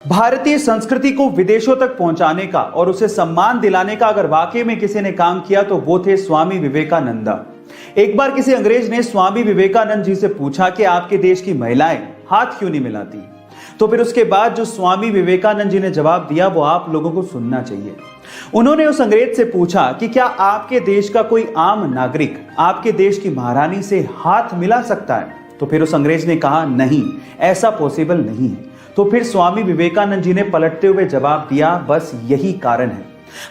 भारतीय संस्कृति को विदेशों तक पहुंचाने का और उसे सम्मान दिलाने का अगर वाकई में किसी ने काम किया तो वो थे स्वामी विवेकानंद। एक बार किसी अंग्रेज ने स्वामी विवेकानंद जी से पूछा कि आपके देश की महिलाएं हाथ क्यों नहीं मिलाती। तो फिर उसके बाद जो स्वामी विवेकानंद जी ने जवाब दिया वो आप लोगों को सुनना चाहिए। उन्होंने उस अंग्रेज से पूछा कि क्या आपके देश का कोई आम नागरिक आपके देश की महारानी से हाथ मिला सकता है। तो फिर उस अंग्रेज ने कहा नहीं, ऐसा पॉसिबल नहीं है। तो फिर स्वामी विवेकानंद जी ने पलटते हुए जवाब दिया, बस यही कारण है,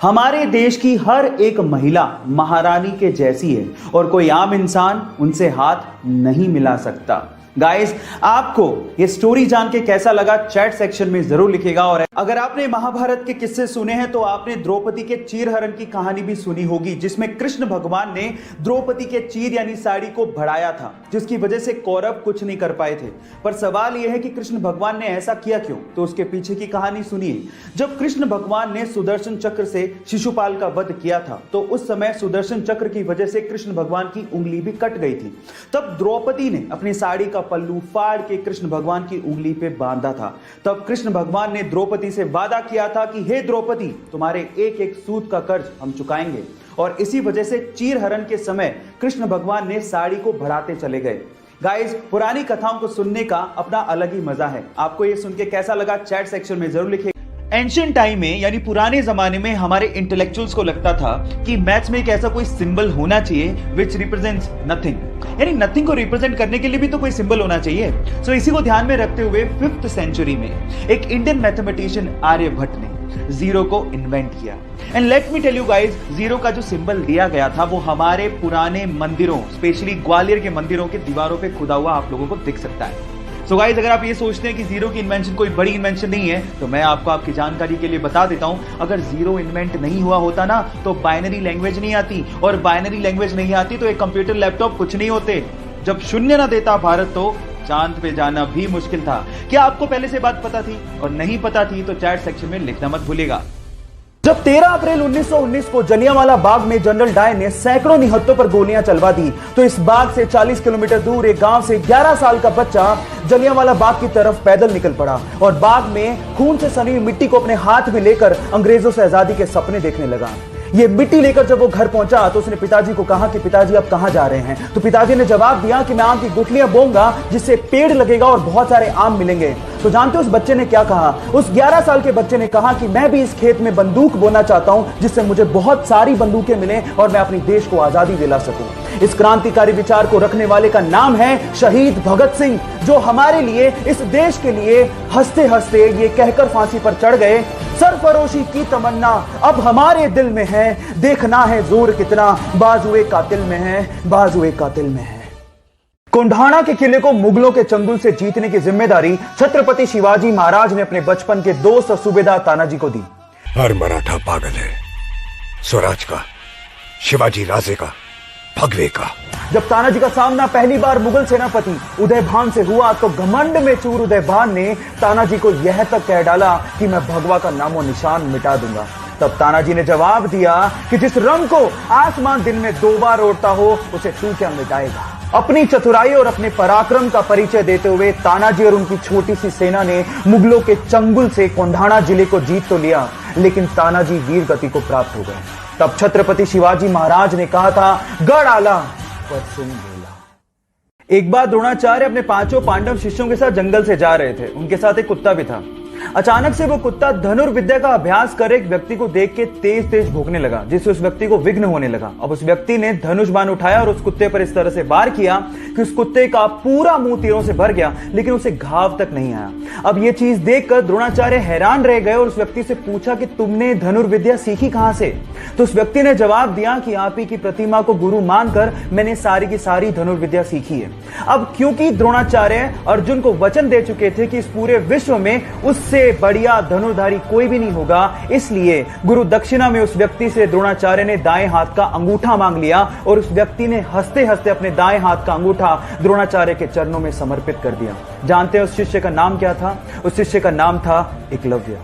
हमारे देश की हर एक महिला महारानी के जैसी है और कोई आम इंसान उनसे हाथ नहीं मिला सकता। गाइस, आपको ये स्टोरी जान के कैसा लगा चैट सेक्शन में जरूर लिखिएगा। और अगर आपने महाभारत के किस्से सुने हैं तो आपने द्रौपदी के चीरहरण की कहानी भी सुनी होगी, जिसमें कृष्ण भगवान ने द्रौपदी के चीर यानी साड़ी को बढ़ाया था, जिसकी वजह से कौरव कुछ नहीं कर पाए थे। पर सवाल यह है कि कृष्ण भगवान ने ऐसा किया क्यों, तो उसके पीछे की कहानी सुनिए। जब कृष्ण भगवान ने सुदर्शन चक्र से शिशुपाल का वध किया था तो उस समय सुदर्शन चक्र की वजह से कृष्ण भगवान की उंगली भी कट गई थी। तब द्रौपदी ने अपनी साड़ी का पल्लू फाड़ के कृष्ण भगवान की उंगली पे बांधा था। तब कृष्ण भगवान ने द्रौपदी से वादा किया था कि हे द्रौपदी, तुम्हारे एक एक सूत का कर्ज हम चुकाएंगे। और इसी वजह से चीरहरण के समय कृष्ण भगवान ने साड़ी को बढ़ाते चले गए। गाइस, पुरानी कथाओं को सुनने का अपना अलग ही मजा है। आपको ये सुन के कैसा लगा चैट सेक्शन में जरूर लिखिए। एंशिएंट टाइम में यानी पुराने जमाने में हमारे इंटेलेक्चुअल्स को लगता था कि मैथ्स में एक ऐसा कोई सिंबल होना चाहिए विच रिप्रेजेंट्स नथिंग, यानी नथिंग को रिप्रेजेंट करने के लिए भी तो कोई सिंबल होना चाहिए। सो इसी को ध्यान में रखते हुए 5th सेंचुरी में एक इंडियन मैथमेटिशियन आर्यभट्ट ने जीरो को इन्वेंट किया। And let me tell you guys, zero का जो सिंबल दिया गया था वो हमारे पुराने मंदिरों, स्पेशली ग्वालियर के मंदिरों के दीवारों पे खुदा हुआ आप लोगों को दिख सकता है। सो गाइस, अगर आप ये सोचते हैं कि जीरो की इन्वेंशन कोई बड़ी इन्वेंशन नहीं है तो मैं आपको आपकी जानकारी के लिए बता देता हूं, अगर जीरो इन्वेंट नहीं हुआ होता ना तो बाइनरी लैंग्वेज नहीं आती, और बाइनरी लैंग्वेज नहीं आती तो एक कंप्यूटर लैपटॉप कुछ नहीं होते। जब शून्य ना देता भारत तो चांद पे जाना भी मुश्किल था। क्या आपको पहले से बात पता थी? और नहीं पता थी तो चैट सेक्शन में लिखना मत भूलिएगा। जब 13 अप्रैल 1919 को जलियांवाला बाग में जनरल डायर ने सैकड़ों निहत्तों पर गोलियां चलवा दी तो इस बाग से 40 किलोमीटर दूर एक गांव से 11 साल का बच्चा जलियांवाला बाग की तरफ पैदल निकल पड़ा और बाग में खून से सनी हुई मिट्टी को अपने हाथ में लेकर अंग्रेजों से आजादी के सपने देखने लगा। ये मिट्टी लेकर जब वो घर पहुंचा तो उसने पिताजी को कहा कि पिताजी आप कहां जा रहे हैं। तो पिताजी ने जवाब दिया कि मैं आम की गुठलियां बोऊंगा जिससे पेड़ लगेगा और बहुत सारे आम मिलेंगे। तो जानते हो उस बच्चे ने क्या कहा? उस 11 साल के बच्चे ने कहा कि मैं भी इस खेत में बंदूक बोना चाहता हूं जिससे मुझे बहुत सारी बंदूकें मिलें और मैं अपने देश को आजादी दिला सकूं। इस क्रांतिकारी विचार को रखने वाले का नाम है शहीद भगत सिंह, जो हमारे लिए, इस देश के लिए हंसते हंसते ये कहकर फांसी पर चढ़ गए, सरफरोशी की तमन्ना अब हमारे दिल में है, देखना है जोर कितना बाजुए कातिल में है, बाजुए कातिल में है। कोंढाणा के किले को मुगलों के चंगुल से जीतने की जिम्मेदारी छत्रपति शिवाजी महाराज ने अपने बचपन के दोस्त और सूबेदार तानाजी को दी। हर मराठा पागल है स्वराज का, शिवाजी राजे का, भगवे का। जब तानाजी का सामना पहली बार मुगल सेनापति उदयभान से हुआ तो घमंड में चूर उदयभान ने तानाजी को यह तक कह डाला कि मैं भगवा का नामो निशान मिटा दूंगा। तब तानाजी ने जवाब दिया कि जिस रंग को आसमान दिन में 2 बार ओढ़ता हो उसे तू क्या मिटाएगा। अपनी चतुराई और अपने पराक्रम का परिचय देते हुए तानाजी और उनकी छोटी सी सेना ने मुगलों के चंगुल से कोंढाणा जिले को जीत तो लिया, लेकिन तानाजी वीर गति को प्राप्त हो गए। तब छत्रपति शिवाजी महाराज ने कहा था, गढ़ आला पर सिंह बोला। एक बार द्रोणाचार्य अपने 5 पांडव शिष्यों के साथ जंगल से जा रहे थे। उनके साथ एक कुत्ता भी था। अचानक से वो कुत्ता धनुर्विद्या का अभ्यास कर एक व्यक्ति को देख के तेज तेज भौंकने लगा, जिससे उस व्यक्ति को विघ्न होने लगा। अब उस व्यक्ति ने धनुष बाण उठाया और उस कुत्ते पर इस तरह से वार किया कि उस कुत्ते का पूरा मुंह तीरों से भर गया, लेकिन उसे घाव तक नहीं आया। अब ये चीज देखकर द्रोणाचार्य हैरान रह गए और उस व्यक्ति से पूछा कि तुमने धनुर्विद्या सीखी कहां से? तो उस व्यक्ति ने जवाब दिया कि आप ही की प्रतिमा को गुरु मानकर मैंने सारी की सारी धनुर्विद्या सीखी है। अब क्योंकि द्रोणाचार्य अर्जुन को वचन दे चुके थे कि इस पूरे विश्व में उससे बढ़िया धनुर्धारी कोई भी नहीं होगा, इसलिए गुरु दक्षिणा में उस व्यक्ति से द्रोणाचार्य ने दाएं हाथ का अंगूठा मांग लिया और उस व्यक्ति ने हंसते हंसते अपने दाएं हाथ का अंगूठा द्रोणाचार्य के चरणों में समर्पित कर दिया। जानते हैं उस शिष्य का नाम क्या था? उस शिष्य का नाम था एकलव्य।